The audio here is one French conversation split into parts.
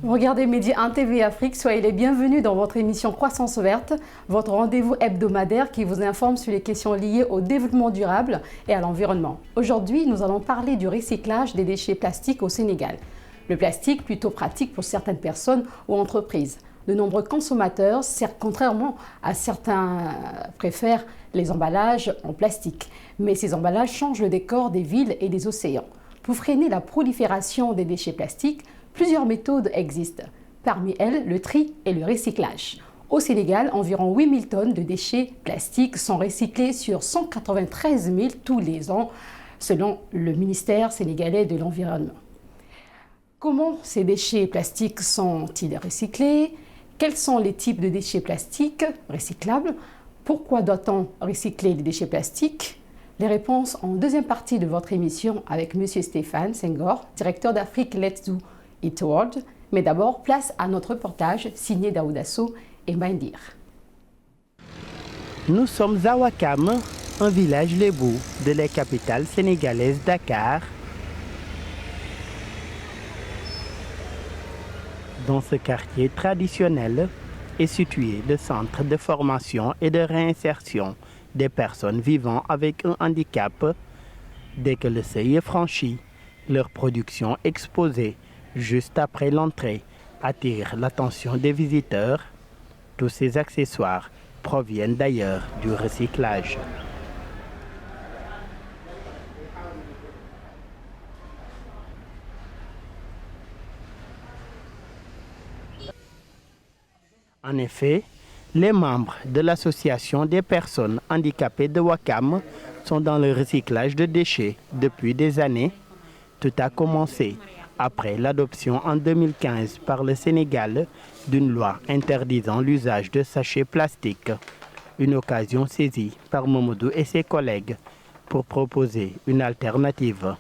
Vous regardez Midi 1 TV Afrique, soyez les bienvenus dans votre émission Croissance verte, votre rendez-vous hebdomadaire qui vous informe sur les questions liées au développement durable et à l'environnement. Aujourd'hui, nous allons parler du recyclage des déchets plastiques au Sénégal. Le plastique, plutôt pratique pour certaines personnes ou entreprises. De nombreux consommateurs, contrairement à certains, préfèrent les emballages en plastique. Mais ces emballages changent le décor des villes et des océans. Pour freiner la prolifération des déchets plastiques, plusieurs méthodes existent. Parmi elles, le tri et le recyclage. Au Sénégal, environ 8000 tonnes de déchets plastiques sont recyclés sur 193 000 tous les ans, selon le ministère sénégalais de l'Environnement. Comment ces déchets plastiques sont-ils recyclés? Quels sont les types de déchets plastiques recyclables? Pourquoi doit-on recycler les déchets plastiques? Les réponses en deuxième partie de votre émission avec M. Stéphane Senghor, directeur d'Afrique Let's Do It World. Mais d'abord, place à notre reportage signé Daoudasso et Mandir. Nous sommes à Ouakam, un village lébou de la capitale sénégalaise Dakar. Dans ce quartier traditionnel est situé le centre de formation et de réinsertion des personnes vivant avec un handicap. Dès que le seuil est franchi, leur production exposée juste après l'entrée attire l'attention des visiteurs. Tous ces accessoires proviennent d'ailleurs du recyclage. En effet, les membres de l'association des personnes handicapées de Ouakam sont dans le recyclage de déchets depuis des années. Tout a commencé après l'adoption en 2015 par le Sénégal d'une loi interdisant l'usage de sachets plastiques. Une occasion saisie par Mamadou et ses collègues pour proposer une alternative.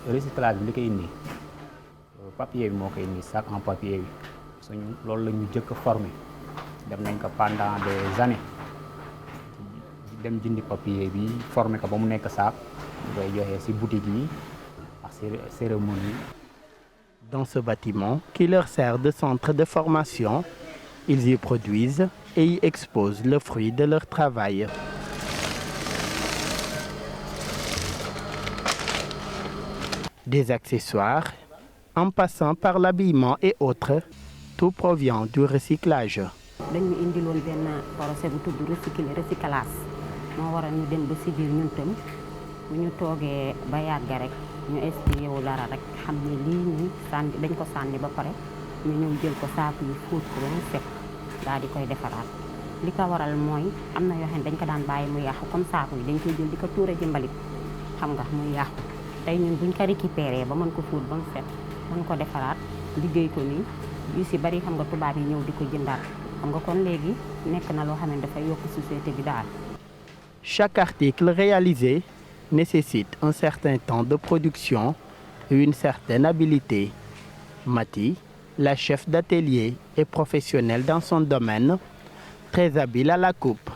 Recyclage bi li koy indi papier bi moo koy indi sac en papier bi suñu loolu la ñu jëkk formé dem nañ ko pendant des années dem jëndi papier bi formé ko ba mu nekk sac ñu koy joxe ci boutique yi ak cérémonie. Dans ce bâtiment qui leur sert de centre de formation, ils y produisent et y exposent le fruit de leur travail. Des accessoires, en passant par l'habillement et autres, tout provient du recyclage. dañu indiloon benn projet bu tudd recyclage moo waral ñu dem ba si biir ñun tam bu ñu toogee ba yàgg rek ñu expliqué wu dara rek xam ne lii nii sànni dañ ko sànni ba pare ñu ñëw jël ko saaku yi fóot ko ba mu set daal di koy defaraat li ko waral mooy am na yoo xam ne dañ ko daan bàyyi mu yàqu comme saaku yi dañ koy jël di ko tuure ci mbalit xam nga muy yàqu tey ñun buñ ko récupéré ba mën ko fóot ba mu set mën ko defaraat liggéey ko nii yu si bari xam nga tubaab yi ñëw di ko jëndaat xam nga kon léegi nekk na loo xam ne dafay yokk société bi daal. Chaque article réalisé nécessite un certain temps de production et une certaine habileté. Mati, la chef d'atelier, est professionnelle dans son domaine, très habile à la coupe.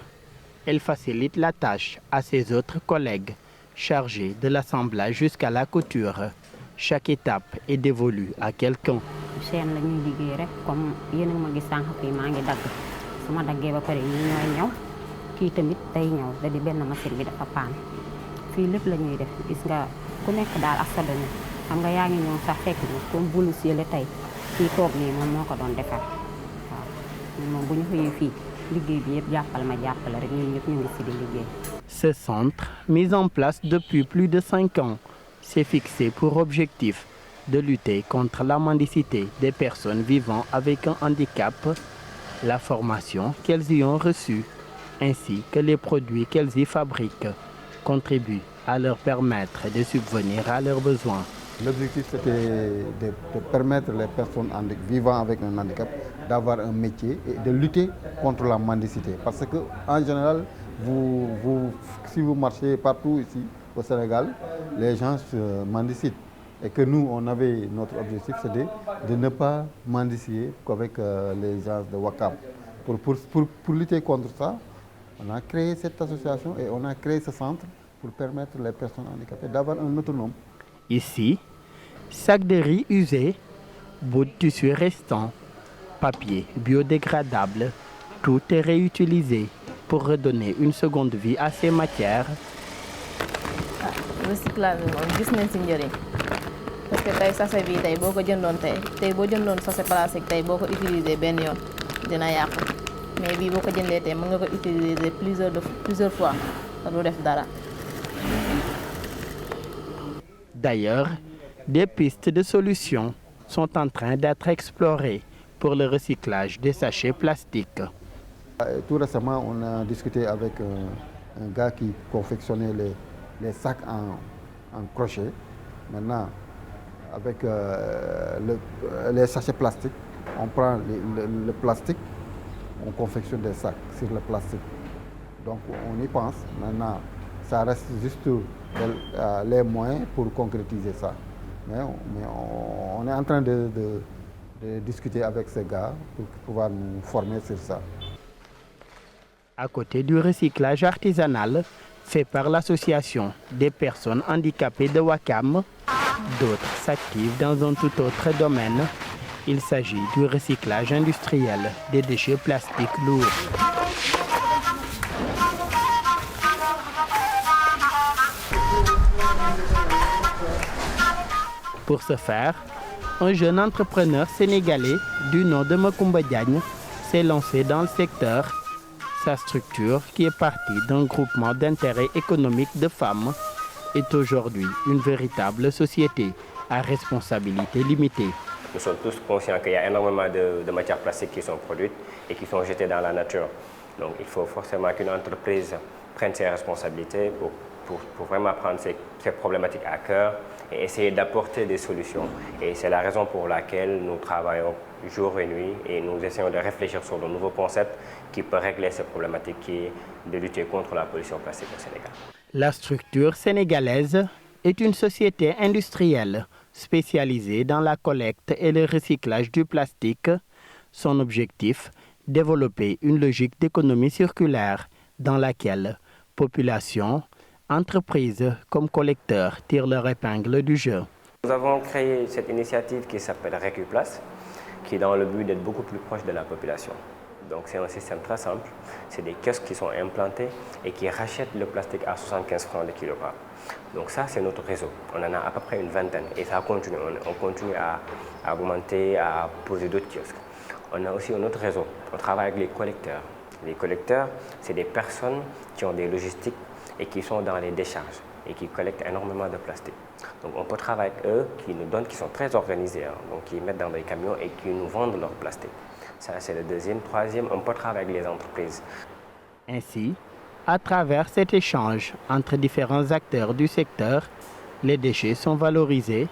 Elle facilite la tâche à ses autres collègues chargés de l'assemblage jusqu'à la couture. Chaque étape est dévolue à quelqu'un. chaîne la ñuy liggéey rek comme yéen a ma gis sànq fii maa ngi dagg su ma daggee ba pare ñi ñooy ñëw kii tamit day ñëw da di benn machine bi dafa paan fii lépp la ñuy def gis nga ku nekk daal ak sa domaine xam nga yaa ngi ñëw sax fekk ni comme bulu siele tey kii toog nii moom moo ko doon defar waaw moom bu ñu xëyee fii liggéey bi yëpp jàppal ma jàppale rek ñun ñëpp ñu ngi si di liggéey. Ce centre, mis en place depuis plus de 5 ans, s'est fixé pour objectif de lutter contre la mendicité des personnes vivant avec un handicap, la formation qu'elles y ont reçue, ainsi que les produits qu'elles y fabriquent, contribuent à leur permettre de subvenir à leurs besoins. L'objectif, c'était de permettre les personnes vivant avec un handicap d'avoir un métier et de lutter contre la mendicité. Parce que, en général, si vous marchez partout ici au Sénégal, les gens se mendicient. Et que nous, notre objectif, c'est de ne pas mendicier qu'avec les gens de Ouakam. Pour lutter contre ça, on a créé cette association et on a créé ce centre pour permettre les personnes handicapées d'avoir un autonome. Ici, sacs de riz usés bouts de tissu restants, papier biodégradable, tout est réutilisé pour redonner une seconde vie à ces matières. Recyclage moom gis nañ ci njëriñ parce que tey sachet bi tey boo ko jëndoon tey boo jëndoon sachet plastique tey boo ko utiliser benn yoon dina yàqu mais bii boo ko jëndee tey mën nga ko utiliser plusieurs fois te du def dara. D'ailleurs, des pistes de solutions sont en train d'être explorées pour le recyclage des sachets plastiques. Tout récemment, on a discuté avec un gars qui confectionnait les sacs en crochet. Maintenant, avec les sachets plastiques, on prend le plastique, on confectionne des sacs sur le plastique. Donc on y pense. Maintenant, ça reste juste les moyens pour concrétiser ça. Mais on est en train de discuter avec ces gars pour pouvoir nous former sur ça. À côté du recyclage artisanal fait par l'association des personnes handicapées de Ouakam, d'autres s'activent dans un tout autre domaine. Il s'agit du recyclage industriel des déchets plastiques lourds. Pour ce faire, un jeune entrepreneur sénégalais du nom de Macoumba Diagne s'est lancé dans le secteur. Sa structure, qui est partie d'un groupement d'intérêt économique de femmes, est aujourd'hui une véritable société à responsabilité limitée. Nous sommes tous conscients qu'il y a énormément de matières plastiques qui sont produites et qui sont jetées dans la nature. Donc il faut forcément qu'une entreprise prenne ses responsabilités pour vraiment prendre ces problématiques à cœur et essayer d'apporter des solutions. Et c'est la raison pour laquelle nous travaillons jour et nuit et nous essayons de réfléchir sur de nouveaux concepts qui peuvent régler ces problématiques qui est de lutter contre la pollution plastique au Sénégal. La structure sénégalaise est une société industrielle spécialisée dans la collecte et le recyclage du plastique. Son objectif, développer une logique d'économie circulaire dans laquelle population, entreprises comme collecteurs tirent leur épingle du jeu. Nous avons créé cette initiative qui s'appelle Récuplas, qui est dans le but d'être beaucoup plus proche de la population. Donc c'est un système très simple, c'est des kiosques qui sont implantés et qui rachètent le plastique à 75 francs le kilogramme. Donc ça c'est notre réseau, on en a à peu près une vingtaine et ça continue, on continue à augmenter, à poser d'autres kiosques. On a aussi un autre réseau, on travaille avec les collecteurs. Les collecteurs, c'est des personnes qui ont des logistiques et qui sont dans les décharges et qui collectent énormément de plastique. Donc on peut travailler avec eux, qui nous donnent, qui sont très organisés, donc qui mettent dans des camions et qui nous vendent leur plastique. Ça c'est le deuxième. Troisième, on peut travailler avec les entreprises. Ainsi, à travers cet échange entre différents acteurs du secteur, les déchets sont valorisés.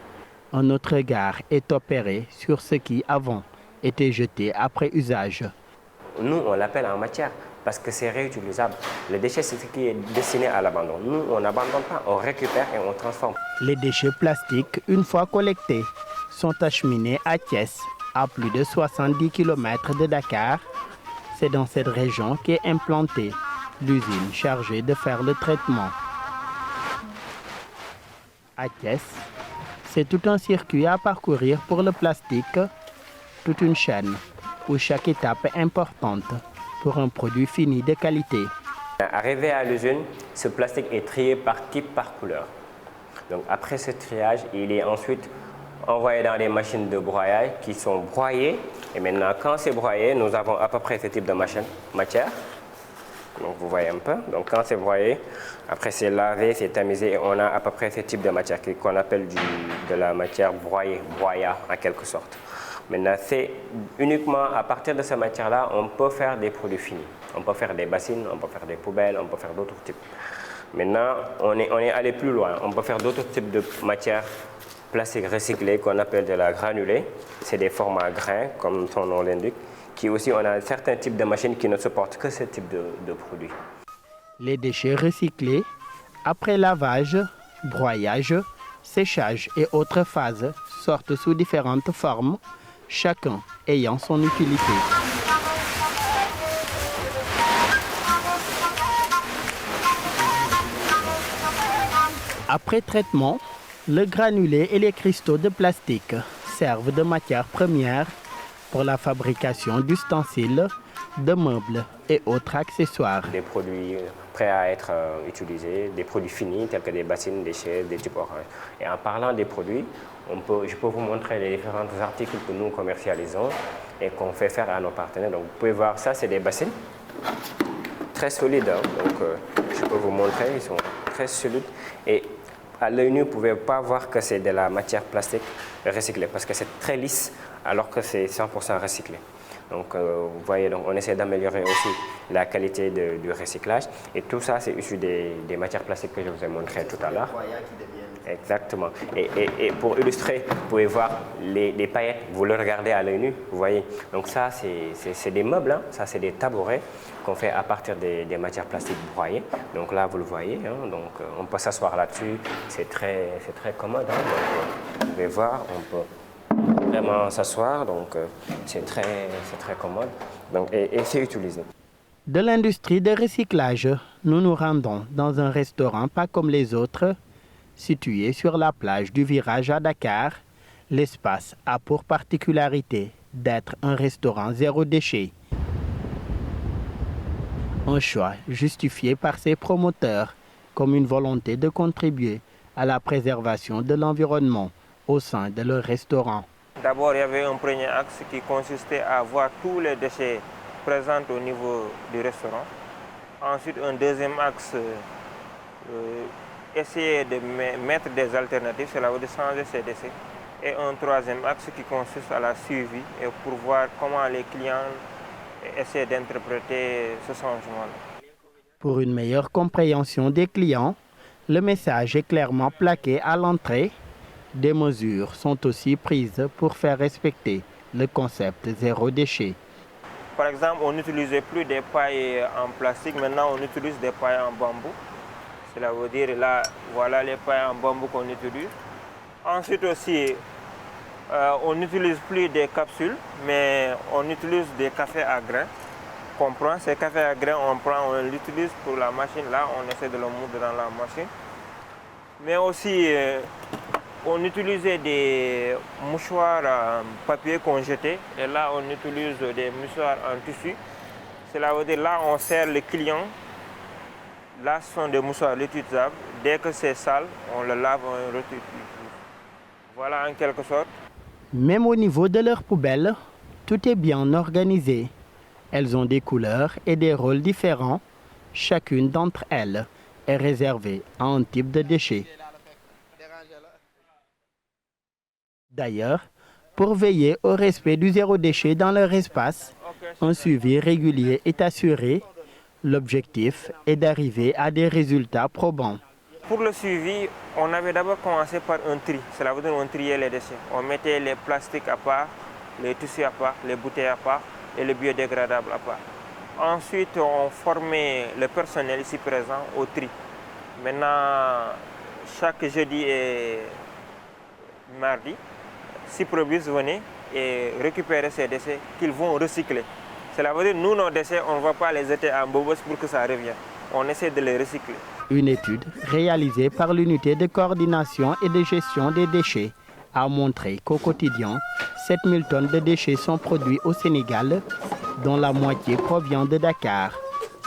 Un autre regard est opéré sur ce qui avant était jeté après usage. Nous, on l'appelle en matière parce que c'est réutilisable. Le déchet, c'est ce qui est destiné à l'abandon. Nous, on n'abandonne pas, on récupère et on transforme. Les déchets plastiques, une fois collectés, sont acheminés à Thiès, à plus de 70 km de Dakar. C'est dans cette région qu'est implantée l'usine chargée de faire le traitement. À Thiès, c'est tout un circuit à parcourir pour le plastique, toute une chaîne où chaque étape est importante pour un produit fini de qualité. Arrivé à l'usine, ce plastique est trié par type, par couleur. Donc après ce triage, il est ensuite envoyé dans les machines de broyage qui sont broyées. Et maintenant, quand c'est broyé, nous avons à peu près ce type de matière. Donc vous voyez un peu. Donc quand c'est broyé, après c'est lavé, c'est tamisé et on a à peu près ce type de matière qu'on appelle de la matière broyée, broyat en quelque sorte. Maintenant, c'est uniquement à partir de cette matière-là, on peut faire des produits finis. On peut faire des bassines, on peut faire des poubelles, on peut faire d'autres types. Maintenant, on est allé plus loin. On peut faire d'autres types de matières plastiques recyclées qu'on appelle de la granulée. C'est des formats grains, comme son nom l'indique, qui aussi, on a certains types de machines qui ne supportent que ce type de produits. Les déchets recyclés, après lavage, broyage, séchage et autres phases, sortent sous différentes formes, chacun ayant son utilité. Après traitement, le granulé et les cristaux de plastique servent de matière première pour la fabrication d'ustensiles, de meubles et autres accessoires. Des produits prêts à être utilisés, des produits finis tels que des bassines, des chaises, des tubes orange. Et en parlant des produits, je peux vous montrer les différents articles que nous commercialisons et qu'on fait faire à nos partenaires. Donc vous pouvez voir ça, c'est des bassines très solides. Hein. Donc je peux vous montrer, ils sont très solides. Et à l'œil nu, vous ne pouvez pas voir que c'est de la matière plastique recyclée parce que c'est très lisse alors que c'est 100% recyclé. Donc vous voyez, donc, on essaie d'améliorer aussi la qualité du recyclage. Et tout ça, c'est issu des matières plastiques que je vous ai montré tout à l'heure. Exactement. Et pour illustrer, vous pouvez voir les paillettes, vous le regardez à l'œil nu, vous voyez. Donc ça, c'est des meubles, hein. Ça c'est des tabourets qu'on fait à partir des matières plastiques broyées. Donc là, vous le voyez, hein. Donc on peut s'asseoir là-dessus, c'est très commode. Hein. Donc, vous pouvez voir, on peut vraiment s'asseoir, donc c'est très commode. Donc, et c'est utilisé. De l'industrie de recyclage, nous nous rendons dans un restaurant pas comme les autres, situé sur la plage du Virage à Dakar. L'espace a pour particularité d'être un restaurant zéro déchet. Un choix justifié par ses promoteurs comme une volonté de contribuer à la préservation de l'environnement au sein de leur restaurant. D'abord, il y avait un premier axe qui consistait à voir tous les déchets présents au niveau du restaurant. Ensuite, un deuxième axe, essayer de mettre des alternatives, cela veut dire changer ces déchets. Et un troisième axe qui consiste à la suivi et pour voir comment les clients essaient d'interpréter ce changement-là. Pour une meilleure compréhension des clients, le message est clairement plaqué à l'entrée. Des mesures sont aussi prises pour faire respecter le concept zéro déchet. Par exemple, on n'utilisait plus des pailles en plastique, maintenant on utilise des pailles en bambou. Cela veut dire là, voilà les pailles en bambou qu'on utilise. Ensuite aussi, on n'utilise plus des capsules, mais on utilise des cafés à grains. On prend ces cafés à grains, on l'utilise pour la machine. Là, on essaie de le moudre dans la machine. Mais aussi, on utilisait des mouchoirs en papier qu'on jetait. Et là, on utilise des mouchoirs en tissu. Cela veut dire là, on sert les clients. Là, ce sont des mouchoirs réutilisables. Dès que c'est sale, on le lave, on le réutilise. Voilà en quelque sorte. Même au niveau de leurs poubelles, tout est bien organisé. Elles ont des couleurs et des rôles différents. Chacune d'entre elles est réservée à un type de déchet. D'ailleurs, pour veiller au respect du zéro déchet dans leur espace, un suivi régulier est assuré. L'objectif est d'arriver à des résultats probants. Pour le suivi, on avait d'abord commencé par un tri. Cela veut dire qu'on triait les déchets. On mettait les plastiques à part, les tissus à part, les bouteilles à part et les biodégradables à part. Ensuite, on formait le personnel ici présent au tri. Maintenant, chaque jeudi et mardi, 6 probus venaient et récupéraient ces déchets qu'ils vont recycler. Cela veut dire que nous, nos déchets, on ne va pas les jeter en bobos pour que ça revienne. On essaie de les recycler. Une étude réalisée par l'unité de coordination et de gestion des déchets a montré qu'au quotidien, 7000 tonnes de déchets sont produits au Sénégal, dont la moitié provient de Dakar,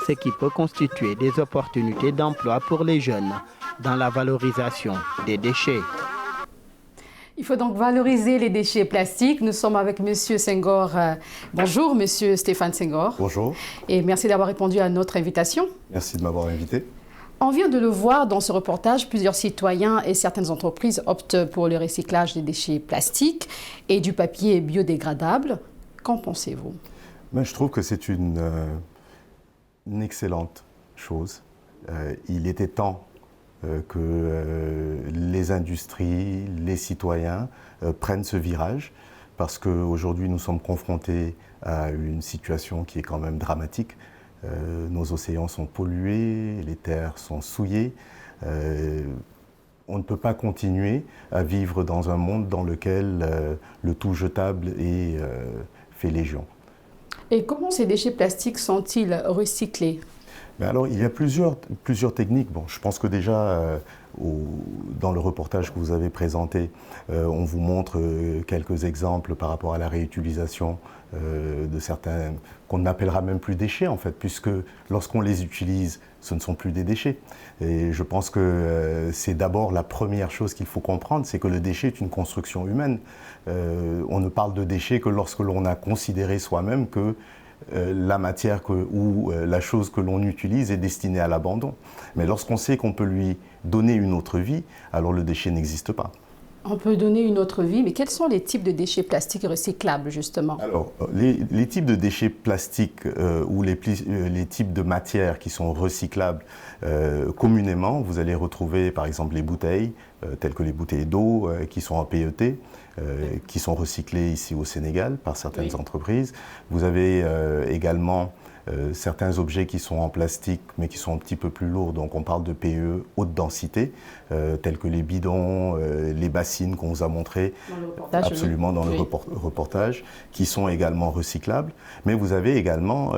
ce qui peut constituer des opportunités d'emploi pour les jeunes dans la valorisation des déchets. Il faut donc valoriser les déchets plastiques. Nous sommes avec M. Senghor. Bonjour, M. Stéphane Senghor. Bonjour. Et merci d'avoir répondu à notre invitation. Merci de m'avoir invité. On vient de le voir dans ce reportage, plusieurs citoyens et certaines entreprises optent pour le recyclage des déchets plastiques et du papier biodégradable. Qu'en pensez-vous? Je trouve que c'est une excellente chose. Il était temps que les industries, les citoyens prennent ce virage parce qu'aujourd'hui nous sommes confrontés à une situation qui est quand même dramatique. Nos océans sont pollués, les terres sont souillées. On ne peut pas continuer à vivre dans un monde dans lequel le tout jetable fait légion. Et comment ces déchets plastiques sont-ils recyclés? Alors, il y a plusieurs techniques. Bon, je pense que déjà, dans le reportage que vous avez présenté, on vous montre quelques exemples par rapport à la réutilisation de certains qu'on n'appellera même plus déchets en fait, puisque lorsqu'on les utilise, ce ne sont plus des déchets. Et je pense que c'est d'abord la première chose qu'il faut comprendre, c'est que le déchet est une construction humaine. On ne parle de déchets que lorsque l'on a considéré soi-même que la matière ou la chose que l'on utilise est destinée à l'abandon. Mais lorsqu'on sait qu'on peut lui donner une autre vie, alors le déchet n'existe pas. On peut donner une autre vie, mais quels sont les types de déchets plastiques recyclables, justement? Alors, les types de déchets plastiques ou les types de matières qui sont recyclables, communément, vous allez retrouver par exemple les bouteilles, telles que les bouteilles d'eau qui sont en PET, qui sont recyclées ici au Sénégal par certaines entreprises. Vous avez également certains objets qui sont en plastique mais qui sont un petit peu plus lourds, donc on parle de PE haute densité, tels que les bidons, les bassines qu'on vous a montrées absolument dans le reportage, qui sont également recyclables. Mais vous avez également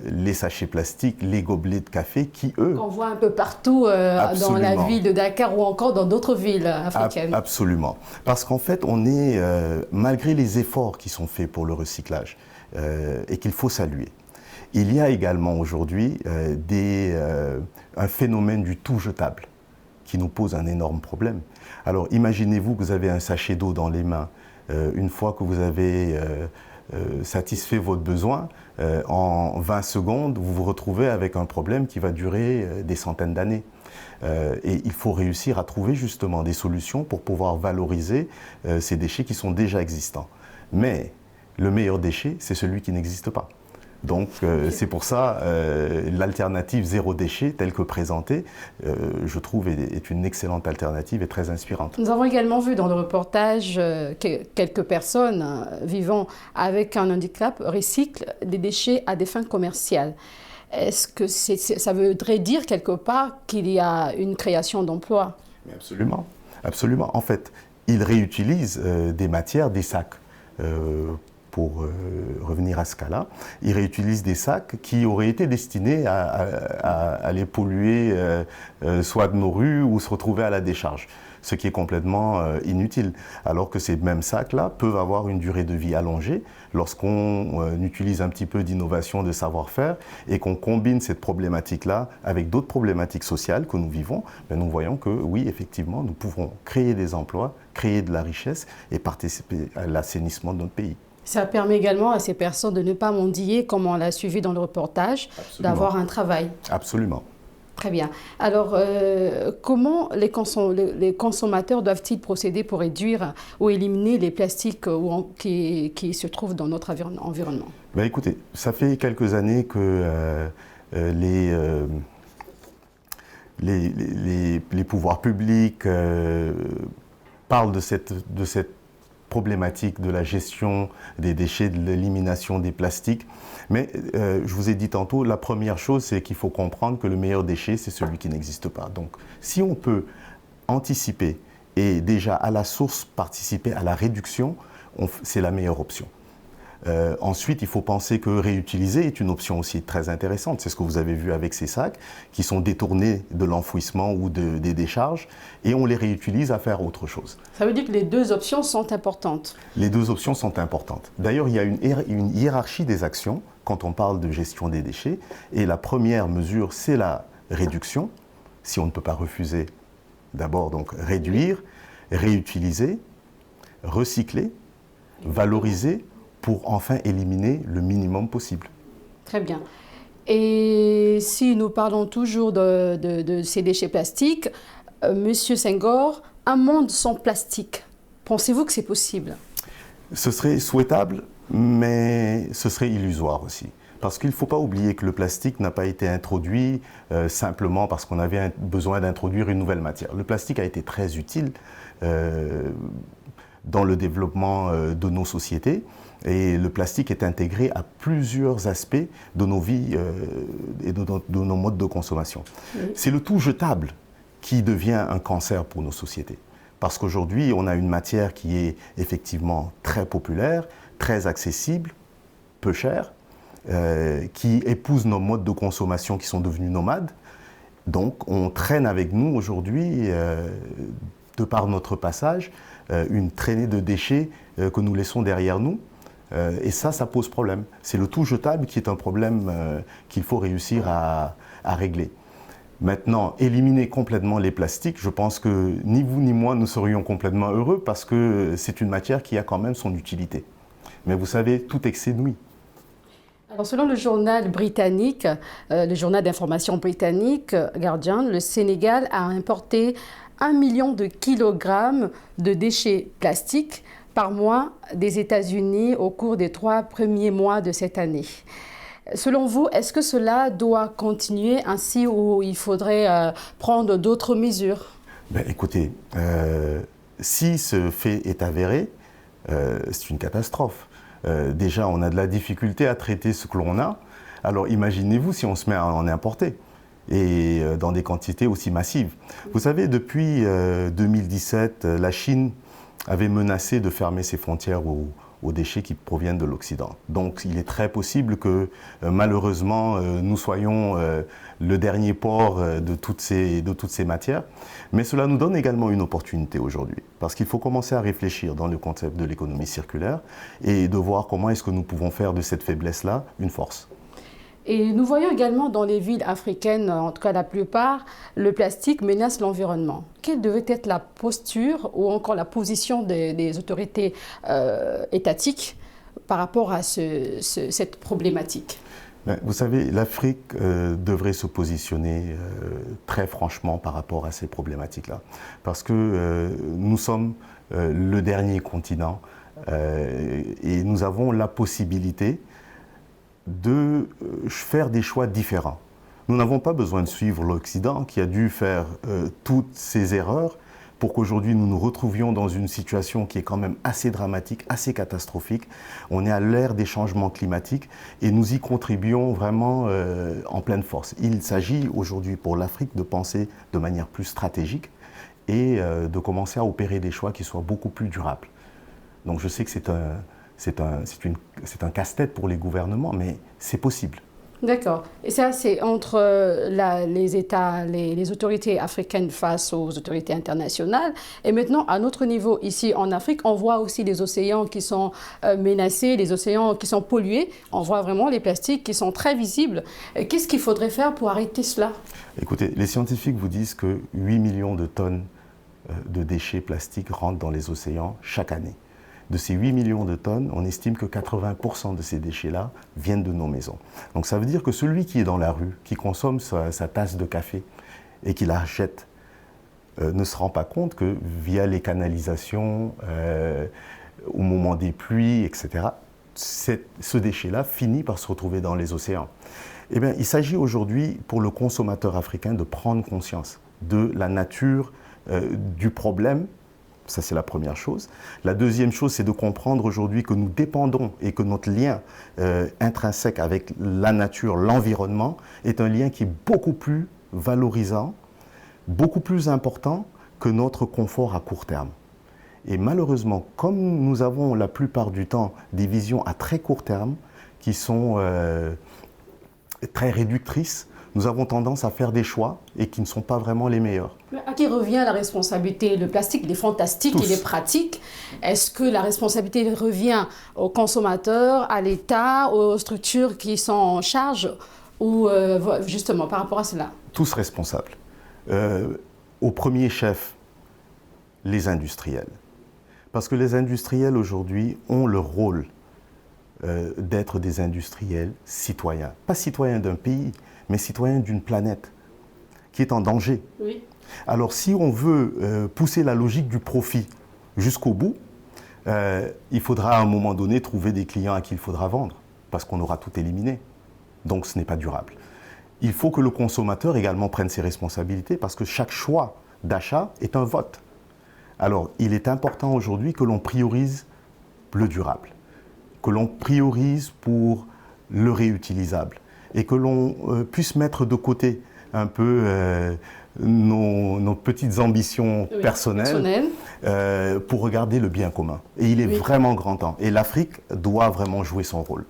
les sachets plastiques, les gobelets de café qui, eux... Qu'on voit un peu partout dans la ville de Dakar ou encore dans d'autres villes africaines. Absolument. Parce qu'en fait, on est, malgré les efforts qui sont faits pour le recyclage et qu'il faut saluer, il y a également aujourd'hui un phénomène du tout jetable qui nous pose un énorme problème. Alors imaginez-vous que vous avez un sachet d'eau dans les mains. Une fois que vous avez satisfait votre besoin, en 20 secondes, vous vous retrouvez avec un problème qui va durer des centaines d'années. Et il faut réussir à trouver justement des solutions pour pouvoir valoriser ces déchets qui sont déjà existants. Mais le meilleur déchet, c'est celui qui n'existe pas. Donc c'est pour ça l'alternative zéro déchet telle que présentée, je trouve est une excellente alternative et très inspirante. Nous avons également vu dans le reportage que quelques personnes vivant avec un handicap recyclent des déchets à des fins commerciales. Est-ce que ça voudrait dire quelque part qu'il y a une création d'emplois? Absolument, absolument. En fait, ils réutilisent des matières, des sacs. Pour revenir à ce cas-là, ils réutilisent des sacs qui auraient été destinés à aller polluer soit de nos rues ou se retrouver à la décharge, ce qui est complètement inutile. Alors que ces mêmes sacs-là peuvent avoir une durée de vie allongée lorsqu'on utilise un petit peu d'innovation, de savoir-faire et qu'on combine cette problématique-là avec d'autres problématiques sociales que nous vivons, nous voyons que oui, effectivement, nous pouvons créer des emplois, créer de la richesse et participer à l'assainissement de notre pays. Ça permet également à ces personnes de ne pas mendier, comme on l'a suivi dans le reportage, d'avoir un travail. Absolument. Très bien. Alors, comment les consommateurs doivent-ils procéder pour réduire ou éliminer les plastiques qui se trouvent dans notre environnement? Ben écoutez, ça fait quelques années que les pouvoirs publics parlent de cette problématique de la gestion des déchets, de l'élimination des plastiques. Mais je vous ai dit tantôt, la première chose, c'est qu'il faut comprendre que le meilleur déchet, c'est celui qui n'existe pas. Donc, si on peut anticiper et déjà à la source participer à la réduction, c'est la meilleure option. Ensuite, il faut penser que réutiliser est une option aussi très intéressante. C'est ce que vous avez vu avec ces sacs qui sont détournés de l'enfouissement ou des décharges et on les réutilise à faire autre chose. Ça veut dire que les deux options sont importantes. Les deux options sont importantes. D'ailleurs, il y a une hiérarchie des actions quand on parle de gestion des déchets et la première mesure, c'est la réduction. Si on ne peut pas refuser, d'abord donc réduire, réutiliser, recycler, valoriser, pour enfin éliminer le minimum possible. Très bien. Et si nous parlons toujours de ces déchets plastiques, Monsieur Senghor, un monde sans plastique, pensez-vous que c'est possible? Ce serait souhaitable, mais ce serait illusoire aussi. Parce qu'il ne faut pas oublier que le plastique n'a pas été introduit simplement parce qu'on avait besoin d'introduire une nouvelle matière. Le plastique a été très utile dans le développement de nos sociétés. Et le plastique est intégré à plusieurs aspects de nos vies et de nos modes de consommation. Oui. C'est le tout jetable qui devient un cancer pour nos sociétés. Parce qu'aujourd'hui, on a une matière qui est effectivement très populaire, très accessible, peu chère, qui épouse nos modes de consommation qui sont devenus nomades. Donc on traîne avec nous aujourd'hui, de par notre passage, une traînée de déchets que nous laissons derrière nous. Et ça pose problème. C'est le tout jetable qui est un problème qu'il faut réussir à régler. Maintenant, éliminer complètement les plastiques, je pense que ni vous ni moi nous serions complètement heureux parce que c'est une matière qui a quand même son utilité. Mais vous savez, tout excès nuit. Alors, selon le journal britannique, le journal d'information britannique Guardian, le Sénégal a importé 1 million de kilogrammes de déchets plastiques par mois des États-Unis au cours des 3 premiers mois de cette année. Selon vous, est-ce que cela doit continuer ainsi ou il faudrait prendre d'autres mesures? Écoutez, si ce fait est avéré, c'est une catastrophe. Déjà, on a de la difficulté à traiter ce que l'on a. Alors imaginez-vous si on se met à en importer, et dans des quantités aussi massives. Vous savez, depuis 2017, la Chine avait menacé de fermer ses frontières aux déchets qui proviennent de l'Occident. Donc il est très possible que malheureusement nous soyons le dernier port de toutes ces matières. Mais cela nous donne également une opportunité aujourd'hui, parce qu'il faut commencer à réfléchir dans le concept de l'économie circulaire et de voir comment est-ce que nous pouvons faire de cette faiblesse-là une force. Et nous voyons également dans les villes africaines, en tout cas la plupart, le plastique menace l'environnement. Quelle devait être la posture ou encore la position des autorités étatiques par rapport à cette problématique? Vous savez, l'Afrique devrait se positionner très franchement par rapport à ces problématiques-là. Parce que nous sommes le dernier continent et nous avons la possibilité de faire des choix différents. Nous n'avons pas besoin de suivre l'Occident qui a dû faire toutes ces erreurs pour qu'aujourd'hui nous nous retrouvions dans une situation qui est quand même assez dramatique, assez catastrophique. On est à l'ère des changements climatiques et nous y contribuons vraiment en pleine force. Il s'agit aujourd'hui pour l'Afrique de penser de manière plus stratégique et de commencer à opérer des choix qui soient beaucoup plus durables. Donc je sais que c'est un casse-tête pour les gouvernements, mais c'est possible. D'accord. Et ça, c'est entre les États, les autorités africaines face aux autorités internationales. Et maintenant, à notre niveau, ici en Afrique, on voit aussi les océans qui sont menacés, les océans qui sont pollués. On voit vraiment les plastiques qui sont très visibles. Qu'est-ce qu'il faudrait faire pour arrêter cela? Écoutez, les scientifiques vous disent que 8 millions de tonnes de déchets plastiques rentrent dans les océans chaque année. De ces 8 millions de tonnes, on estime que 80% de ces déchets-là viennent de nos maisons. Donc ça veut dire que celui qui est dans la rue, qui consomme sa tasse de café et qui la jette, ne se rend pas compte que via les canalisations, au moment des pluies, etc., ce déchet-là finit par se retrouver dans les océans. Eh bien, il s'agit aujourd'hui pour le consommateur africain de prendre conscience de la nature du problème. Ça, c'est la première chose. La deuxième chose, c'est de comprendre aujourd'hui que nous dépendons et que notre lien intrinsèque avec la nature, l'environnement, est un lien qui est beaucoup plus valorisant, beaucoup plus important que notre confort à court terme. Et malheureusement, comme nous avons la plupart du temps des visions à très court terme qui sont très réductrices, nous avons tendance à faire des choix et qui ne sont pas vraiment les meilleurs. Mais à qui revient la responsabilité? Le plastique, il est fantastique, il est pratique. Est-ce que la responsabilité revient aux consommateurs, à l'État, aux structures qui sont en charge ou justement par rapport à cela? Tous responsables. Au premier chef, les industriels. Parce que les industriels aujourd'hui ont le rôle d'être des industriels citoyens. Pas citoyens d'un pays, mais citoyens d'une planète qui est en danger. Oui. Alors si on veut pousser la logique du profit jusqu'au bout, il faudra à un moment donné trouver des clients à qui il faudra vendre, parce qu'on aura tout éliminé. Donc ce n'est pas durable. Il faut que le consommateur également prenne ses responsabilités, parce que chaque choix d'achat est un vote. Alors il est important aujourd'hui que l'on priorise le durable, que l'on priorise pour le réutilisable, et que l'on puisse mettre de côté un peu nos petites ambitions personnelles pour regarder le bien commun. Et il est vraiment grand temps. Et l'Afrique doit vraiment jouer son rôle.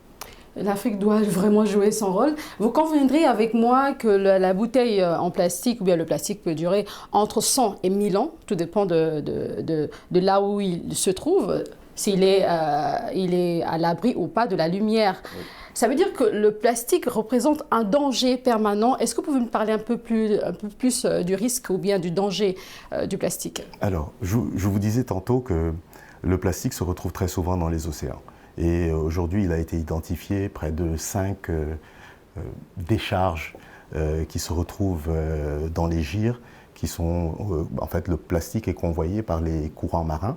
L'Afrique doit vraiment jouer son rôle. Vous conviendrez avec moi que la bouteille en plastique, ou bien le plastique peut durer entre 100 et 1000 ans, tout dépend de là où il se trouve, s'il est, il est à l'abri ou pas de la lumière. Oui. Ça veut dire que le plastique représente un danger permanent. Est-ce que vous pouvez me parler un peu plus du risque ou bien du danger du plastique? Alors, je vous disais tantôt que le plastique se retrouve très souvent dans les océans. Et aujourd'hui, il a été identifié près de 5 décharges qui se retrouvent dans les gyres, qui sont, en fait, le plastique est convoyé par les courants marins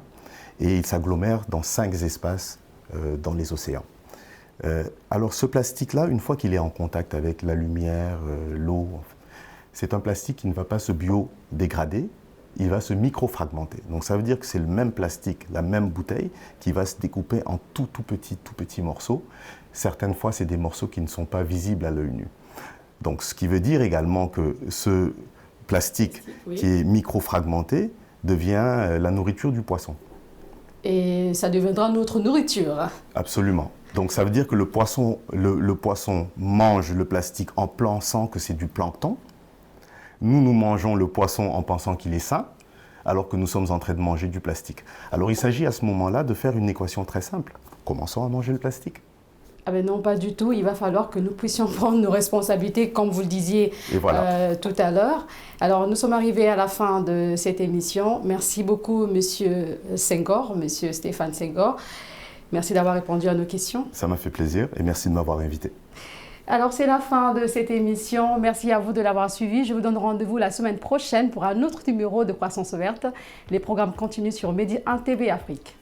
et il s'agglomère dans 5 espaces dans les océans. Alors ce plastique-là, une fois qu'il est en contact avec la lumière, l'eau, c'est un plastique qui ne va pas se biodégrader, il va se microfragmenter. Donc ça veut dire que c'est le même plastique, la même bouteille, qui va se découper en tout petits morceaux. Certaines fois, c'est des morceaux qui ne sont pas visibles à l'œil nu. Donc ce qui veut dire également que ce plastique qui est microfragmenté devient la nourriture du poisson. Et ça deviendra notre nourriture. Absolument. Donc ça veut dire que le poisson mange le plastique en pensant que c'est du plancton. Nous mangeons le poisson en pensant qu'il est sain, alors que nous sommes en train de manger du plastique. Alors il s'agit à ce moment-là de faire une équation très simple. Commençons à manger le plastique. Ah ben non, pas du tout. Il va falloir que nous puissions prendre nos responsabilités, comme vous le disiez tout à l'heure. Alors, nous sommes arrivés à la fin de cette émission. Merci beaucoup, Monsieur Senghor, Monsieur Stéphane Senghor. Merci d'avoir répondu à nos questions. Ça m'a fait plaisir et merci de m'avoir invité. Alors, c'est la fin de cette émission. Merci à vous de l'avoir suivi. Je vous donne rendez-vous la semaine prochaine pour un autre numéro de Croissance Verte. Les programmes continuent sur Medi 1 TV Afrique.